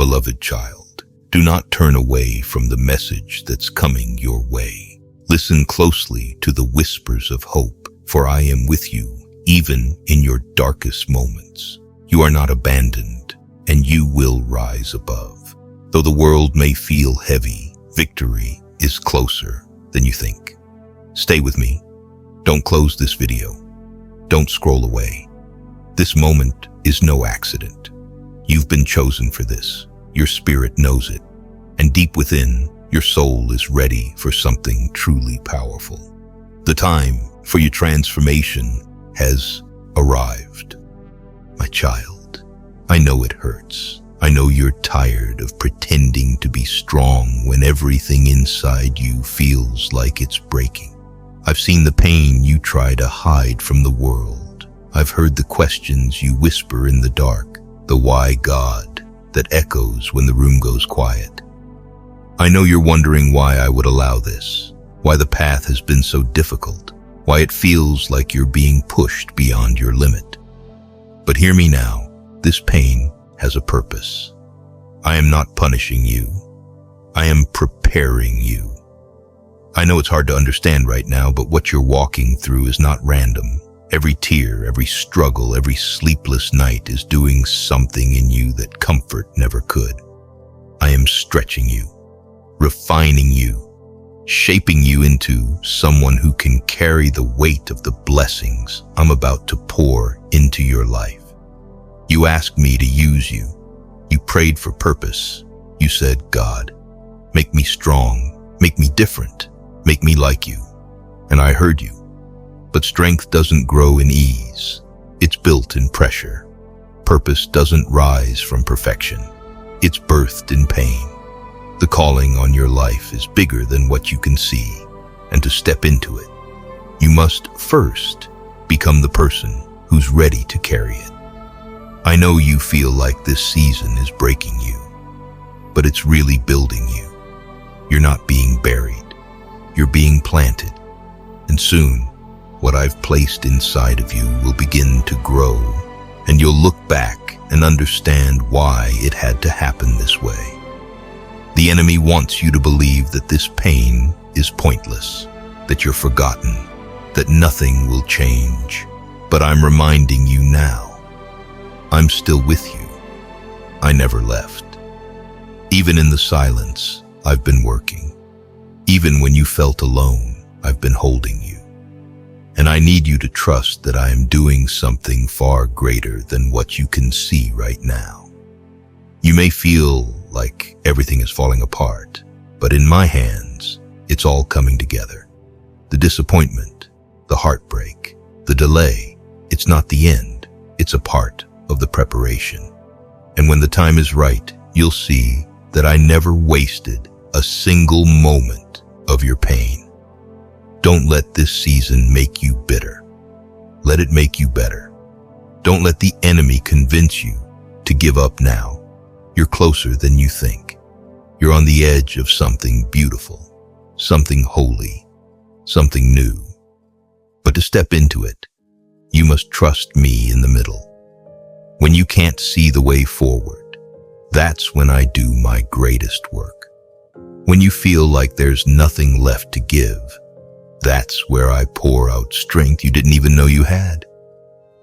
beloved child, do not turn away from the message that's coming your way. Listen closely to the whispers of hope, for I am with you, even in your darkest moments. You are not abandoned, and you will rise above. Though the world may feel heavy, victory is closer than you think. Stay with me. Don't close this video. Don't scroll away. This moment is no accident. You've been chosen for this. Your spirit knows it. And deep within, your soul is ready for something truly powerful. The time for your transformation has arrived. My child, I know it hurts. I know you're tired of pretending to be strong when everything inside you feels like it's breaking. I've seen the pain you try to hide from the world. I've heard the questions you whisper in the dark, the why God that echoes when the room goes quiet. I know you're wondering why I would allow this, why the path has been so difficult, why it feels like you're being pushed beyond your limit. But hear me now, this pain has a purpose. I am not punishing you. I am preparing you. I know it's hard to understand right now, but what you're walking through is not random. Every tear, every struggle, every sleepless night is doing something in you that comfort never could. I am stretching you, refining you, shaping you into someone who can carry the weight of the blessings I'm about to pour into your life. You asked me to use you. You prayed for purpose. You said, God, make me strong, make me different, make me like you. And I heard you. But strength doesn't grow in ease. It's built in pressure. Purpose doesn't rise from perfection. It's birthed in pain. The calling on your life is bigger than what you can see, and to step into it, you must first become the person who's ready to carry it. I know you feel like this season is breaking you, but it's really building you. You're not being buried. You're being planted, and soon, what I've placed inside of you will begin to grow, and you'll look back and understand why it had to happen this way. The enemy wants you to believe that this pain is pointless, that you're forgotten, that nothing will change. But I'm reminding you now, I'm still with you. I never left. Even in the silence, I've been working. Even when you felt alone, I've been holding you. And I need you to trust that I am doing something far greater than what you can see right now. You may feel like everything is falling apart, but in my hands, it's all coming together. The disappointment, the heartbreak, the delay, it's not the end, it's a part of the preparation. And when the time is right, you'll see that I never wasted a single moment of your pain. Don't let this season make you bitter. Let it make you better. Don't let the enemy convince you to give up now. You're closer than you think. You're on the edge of something beautiful, something holy, something new. But to step into it, you must trust me in the middle. When you can't see the way forward, that's when I do my greatest work. When you feel like there's nothing left to give, that's where I pour out strength you didn't even know you had.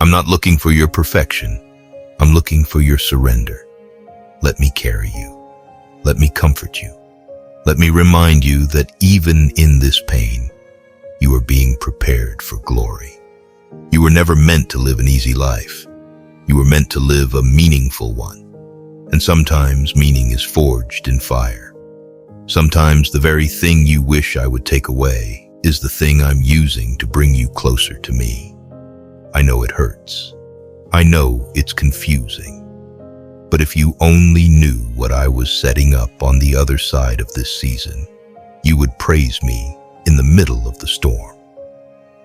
I'm not looking for your perfection. I'm looking for your surrender. Let me carry you. Let me comfort you. Let me remind you that even in this pain, you are being prepared for glory. You were never meant to live an easy life. You were meant to live a meaningful one. And sometimes meaning is forged in fire. Sometimes the very thing you wish I would take away is the thing I'm using to bring you closer to me. I know it hurts. I know it's confusing. But if you only knew what I was setting up on the other side of this season, you would praise me in the middle of the storm.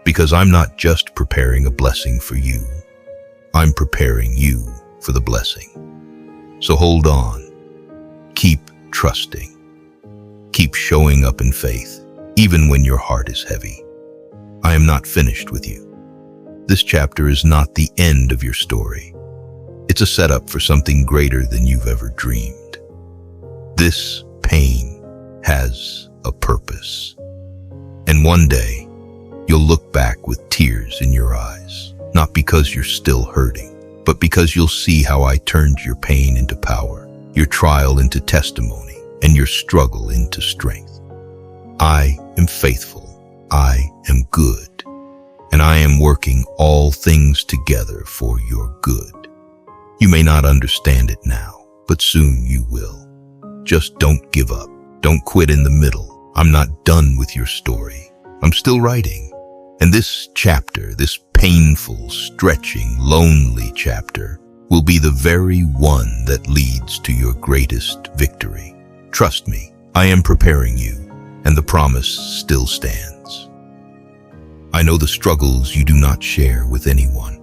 Because I'm not just preparing a blessing for you, I'm preparing you for the blessing. So hold on. Keep trusting. Keep showing up in faith, even when your heart is heavy. I am not finished with you. This chapter is not the end of your story. It's a setup for something greater than you've ever dreamed. This pain has a purpose. And one day, you'll look back with tears in your eyes, not because you're still hurting, but because you'll see how I turned your pain into power, your trial into testimony, and your struggle into strength. I am faithful, I am good, and I am working all things together for your good. You may not understand it now, but soon you will. Just don't give up. Don't quit in the middle. I'm not done with your story. I'm still writing. And this chapter, this painful, stretching, lonely chapter, will be the very one that leads to your greatest victory. Trust me, I am preparing you, and the promise still stands. I know the struggles you do not share with anyone,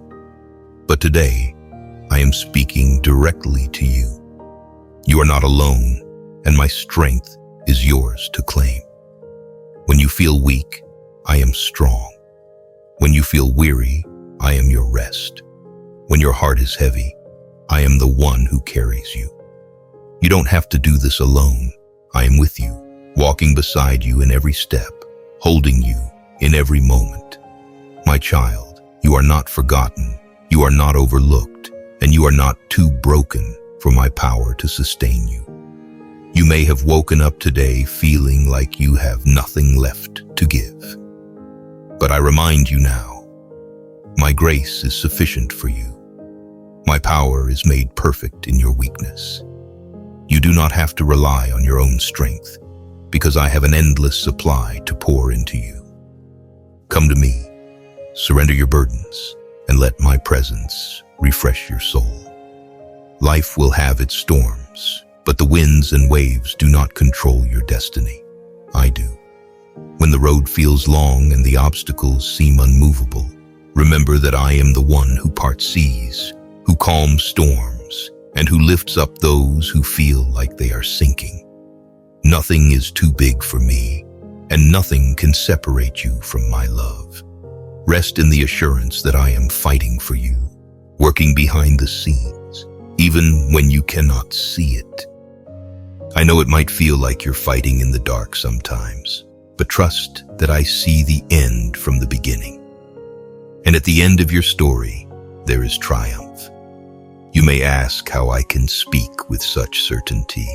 but today, I am speaking directly to you. You are not alone, and my strength is yours to claim. When you feel weak, I am strong. When you feel weary, I am your rest. When your heart is heavy, I am the one who carries you. You don't have to do this alone. I am with you, walking beside you in every step, holding you in every moment. My child, you are not forgotten, you are not overlooked, and you are not too broken for my power to sustain you. You may have woken up today feeling like you have nothing left to give. But I remind you now, my grace is sufficient for you. My power is made perfect in your weakness. You do not have to rely on your own strength, because I have an endless supply to pour into you. Come to me, surrender your burdens, and let my presence refresh your soul. Life will have its storms, but the winds and waves do not control your destiny. I do. When the road feels long and the obstacles seem unmovable, remember that I am the one who parts seas, who calms storms, and who lifts up those who feel like they are sinking. Nothing is too big for me, and nothing can separate you from my love. Rest in the assurance that I am fighting for you, working behind the scenes, even when you cannot see it. I know it might feel like you're fighting in the dark sometimes, but trust that I see the end from the beginning. And at the end of your story, there is triumph. You may ask how I can speak with such certainty.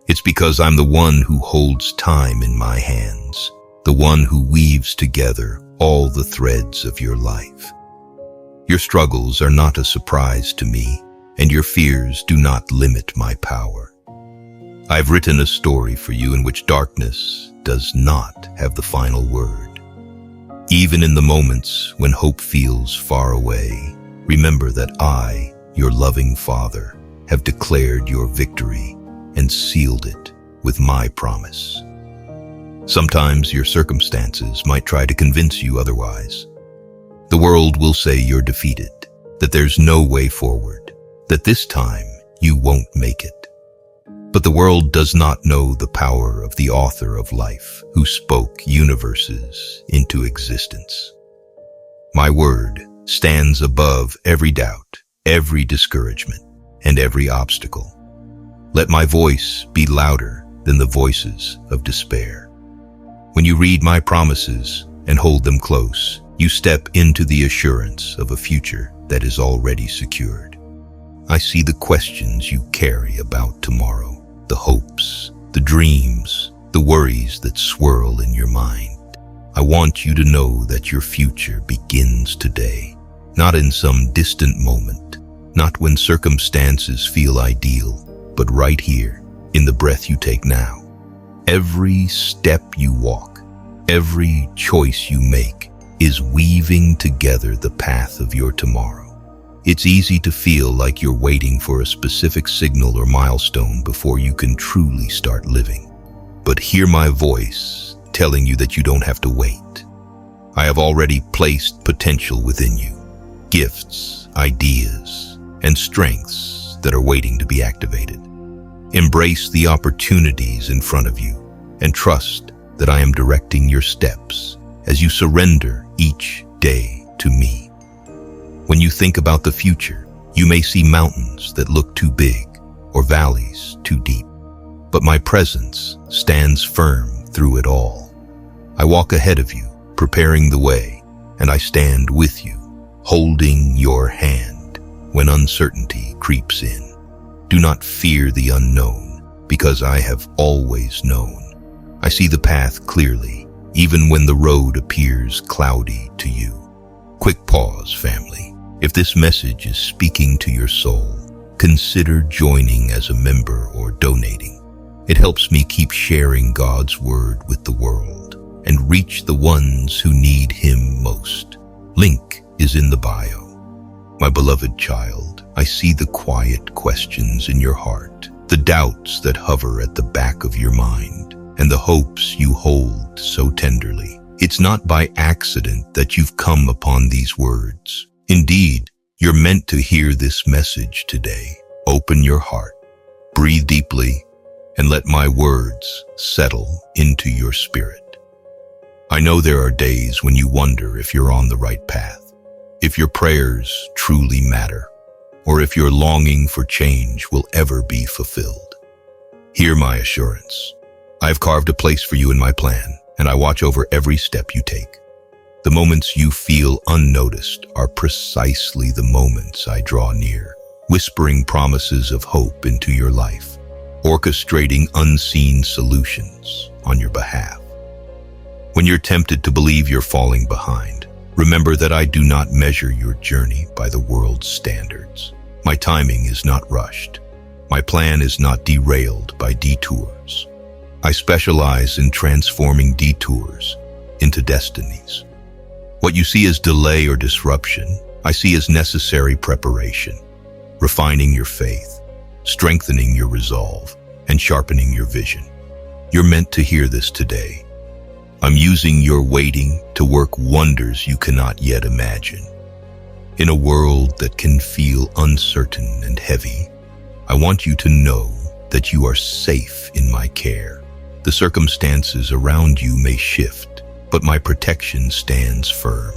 It's because I'm the one who holds time in my hands, the one who weaves together all the threads of your life. Your struggles are not a surprise to me, and your fears do not limit my power. I've written a story for you in which darkness does not have the final word. Even in the moments when hope feels far away, remember that I, your loving Father, have declared your victory and sealed it with my promise. Sometimes your circumstances might try to convince you otherwise. The world will say you're defeated, that there's no way forward, that this time you won't make it. But the world does not know the power of the author of life, who spoke universes into existence. My word stands above every doubt, every discouragement, and every obstacle. Let my voice be louder than the voices of despair. When you read my promises and hold them close, you step into the assurance of a future that is already secured. I see the questions you carry about tomorrow, the hopes, the dreams, the worries that swirl in your mind. I want you to know that your future begins today, not in some distant moment, not when circumstances feel ideal, but right here, in the breath you take now. Every step you walk, every choice you make is weaving together the path of your tomorrow. It's easy to feel like you're waiting for a specific signal or milestone before you can truly start living. But hear my voice telling you that you don't have to wait. I have already placed potential within you, gifts, ideas, and strengths that are waiting to be activated. Embrace the opportunities in front of you and trust that I am directing your steps as you surrender each day to me. When you think about the future, you may see mountains that look too big or valleys too deep. but my presence stands firm through it all. I walk ahead of you, preparing the way, and I stand with you, holding your hand when uncertainty creeps in. Do not fear the unknown, because I have always known. I see the path clearly, even when the road appears cloudy to you. Quick pause, family. If this message is speaking to your soul, consider joining as a member or donating. It helps me keep sharing God's word with the world and reach the ones who need Him most. Link is in the bio. My beloved child, I see the quiet questions in your heart, the doubts that hover at the back of your mind, and the hopes you hold so tenderly. It's not by accident that you've come upon these words. Indeed, you're meant to hear this message today. Open your heart, breathe deeply, and let my words settle into your spirit. I know there are days when you wonder if you're on the right path, if your prayers truly matter, or if your longing for change will ever be fulfilled. Hear my assurance. I've carved a place for you in my plan, and I watch over every step you take. The moments you feel unnoticed are precisely the moments I draw near, whispering promises of hope into your life, orchestrating unseen solutions on your behalf. When you're tempted to believe you're falling behind, remember that I do not measure your journey by the world's standards. My timing is not rushed. My plan is not derailed by detours. I specialize in transforming detours into destinies. What you see as delay or disruption, I see as necessary preparation, refining your faith, strengthening your resolve, and sharpening your vision. You're meant to hear this today. I'm using your waiting to work wonders you cannot yet imagine. In a world that can feel uncertain and heavy, I want you to know that you are safe in my care. The circumstances around you may shift, but my protection stands firm.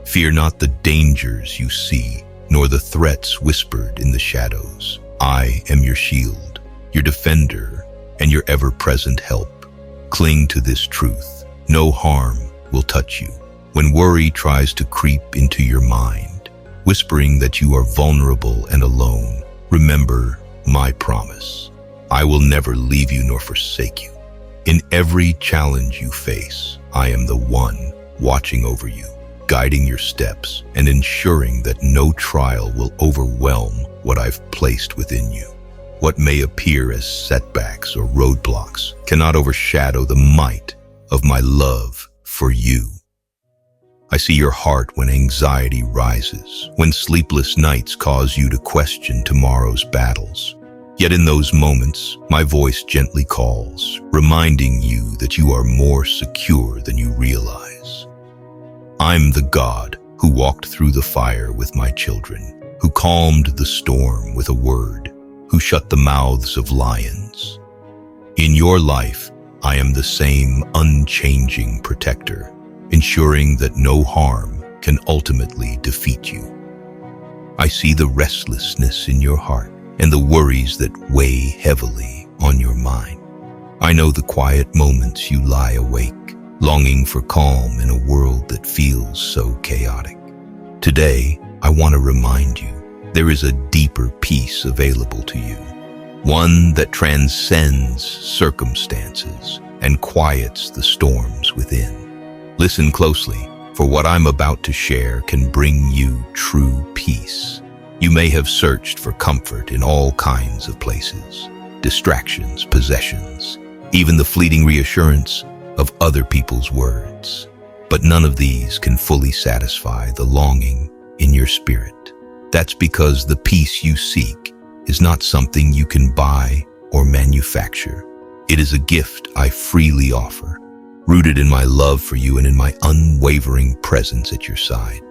Fear not the dangers you see, nor the threats whispered in the shadows. I am your shield, your defender, and your ever-present help. Cling to this truth. No harm will touch you. When worry tries to creep into your mind, whispering that you are vulnerable and alone, remember my promise. I will never leave you nor forsake you. In every challenge you face, I am the one watching over you, guiding your steps and ensuring that no trial will overwhelm what I've placed within you. What may appear as setbacks or roadblocks cannot overshadow the might of my love for you. I see your heart when anxiety rises, when sleepless nights cause you to question tomorrow's battles. Yet in those moments, my voice gently calls, reminding you that you are more secure than you realize. I'm the God who walked through the fire with my children, who calmed the storm with a word, who shut the mouths of lions. In your life, I am the same unchanging protector, ensuring that no harm can ultimately defeat you. I see the restlessness in your heart and the worries that weigh heavily on your mind. I know the quiet moments you lie awake, longing for calm in a world that feels so chaotic. Today, I want to remind you there is a deeper peace available to you, one that transcends circumstances and quiets the storms within. Listen closely, for what I'm about to share can bring you true peace. You may have searched for comfort in all kinds of places, distractions, possessions, even the fleeting reassurance of other people's words. But none of these can fully satisfy the longing in your spirit. That's because the peace you seek is not something you can buy or manufacture. It is a gift I freely offer, rooted in my love for you and in my unwavering presence at your side.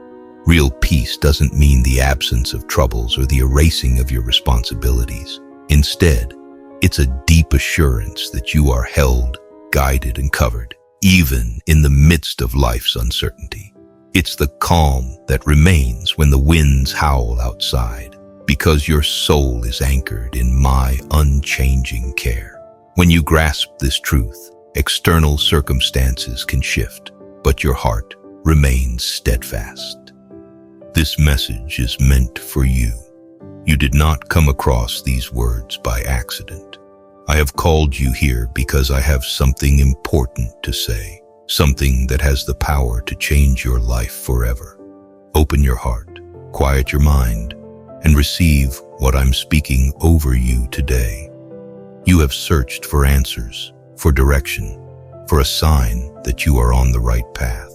Real peace doesn't mean the absence of troubles or the erasing of your responsibilities. Instead, it's a deep assurance that you are held, guided, and covered, even in the midst of life's uncertainty. It's the calm that remains when the winds howl outside, because your soul is anchored in my unchanging care. When you grasp this truth, external circumstances can shift, but your heart remains steadfast. This message is meant for you. You did not come across these words by accident. I have called you here because I have something important to say, something that has the power to change your life forever. Open your heart, quiet your mind, and receive what I'm speaking over you today. You have searched for answers, for direction, for a sign that you are on the right path.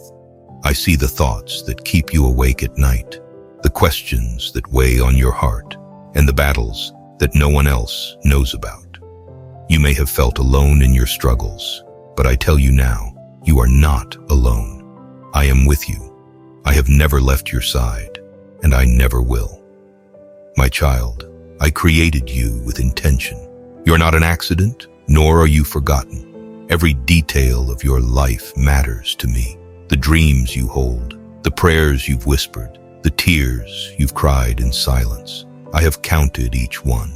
I see the thoughts that keep you awake at night, the questions that weigh on your heart, and the battles that no one else knows about. You may have felt alone in your struggles, but I tell you now, you are not alone. I am with you. I have never left your side, and I never will. My child, I created you with intention. You're not an accident, nor are you forgotten. Every detail of your life matters to me. The dreams you hold, the prayers you've whispered, the tears you've cried in silence. I have counted each one,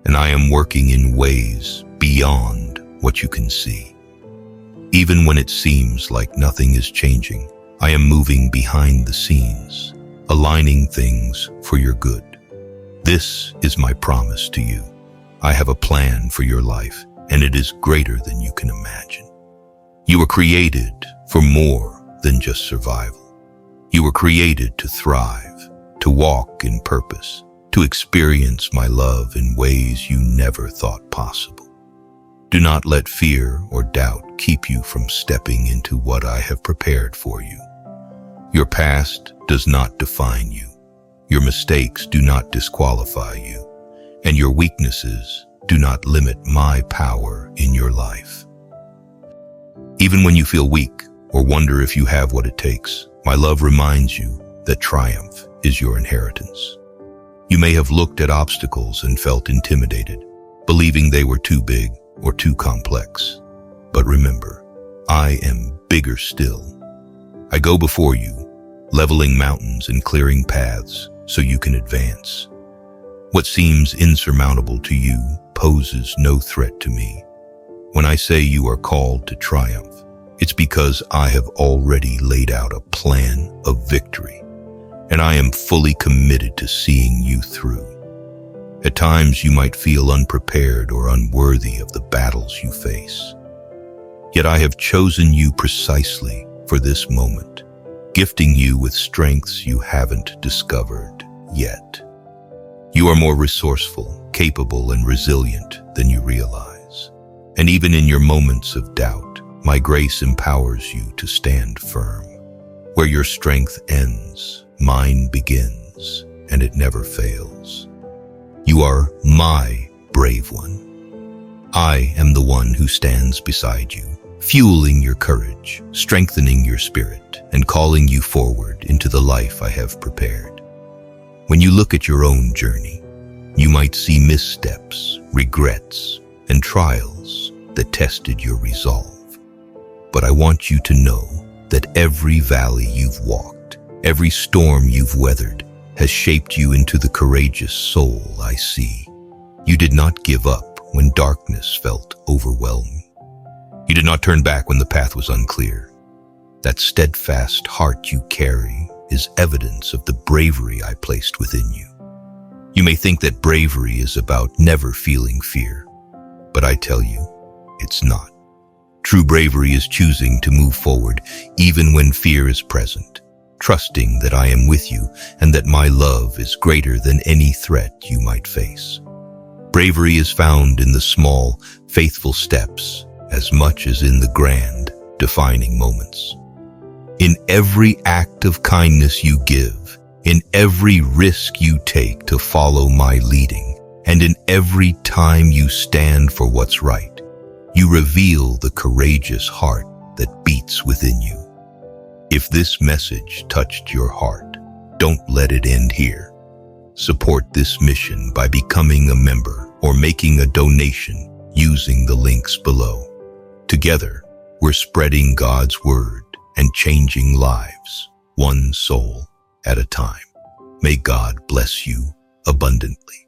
and I am working in ways beyond what you can see. Even when it seems like nothing is changing, I am moving behind the scenes, aligning things for your good. This is my promise to you. I have a plan for your life, and it is greater than you can imagine. You were created for more than just survival. You were created to thrive, to walk in purpose, to experience my love in ways you never thought possible. Do not let fear or doubt keep you from stepping into what I have prepared for you. Your past does not define you. Your mistakes do not disqualify you, and your weaknesses do not limit my power in your life. Even when you feel weak or wonder if you have what it takes, my love reminds you that triumph is your inheritance. You may have looked at obstacles and felt intimidated, believing they were too big or too complex. But remember, I am bigger still. I go before you, leveling mountains and clearing paths so you can advance. What seems insurmountable to you poses no threat to me. When I say you are called to triumph, it's because I have already laid out a plan of victory, and I am fully committed to seeing you through. At times you might feel unprepared or unworthy of the battles you face. Yet I have chosen you precisely for this moment, gifting you with strengths you haven't discovered yet. You are more resourceful, capable, and resilient than you realize. And even in your moments of doubt, my grace empowers you to stand firm. Where your strength ends, mine begins, and it never fails. You are my brave one. I am the one who stands beside you, fueling your courage, strengthening your spirit, and calling you forward into the life I have prepared. When you look at your own journey, you might see missteps, regrets, and trials that tested your resolve. But I want you to know that every valley you've walked, every storm you've weathered, has shaped you into the courageous soul I see. You did not give up when darkness felt overwhelming. You did not turn back when the path was unclear. That steadfast heart you carry is evidence of the bravery I placed within you. You may think that bravery is about never feeling fear, but I tell you, it's not. True bravery is choosing to move forward even when fear is present, trusting that I am with you and that my love is greater than any threat you might face. Bravery is found in the small, faithful steps as much as in the grand, defining moments. In every act of kindness you give, in every risk you take to follow my leading, and in every time you stand for what's right, you reveal the courageous heart that beats within you. If this message touched your heart, don't let it end here. Support this mission by becoming a member or making a donation using the links below. Together, we're spreading God's word and changing lives, one soul at a time. May God bless you abundantly.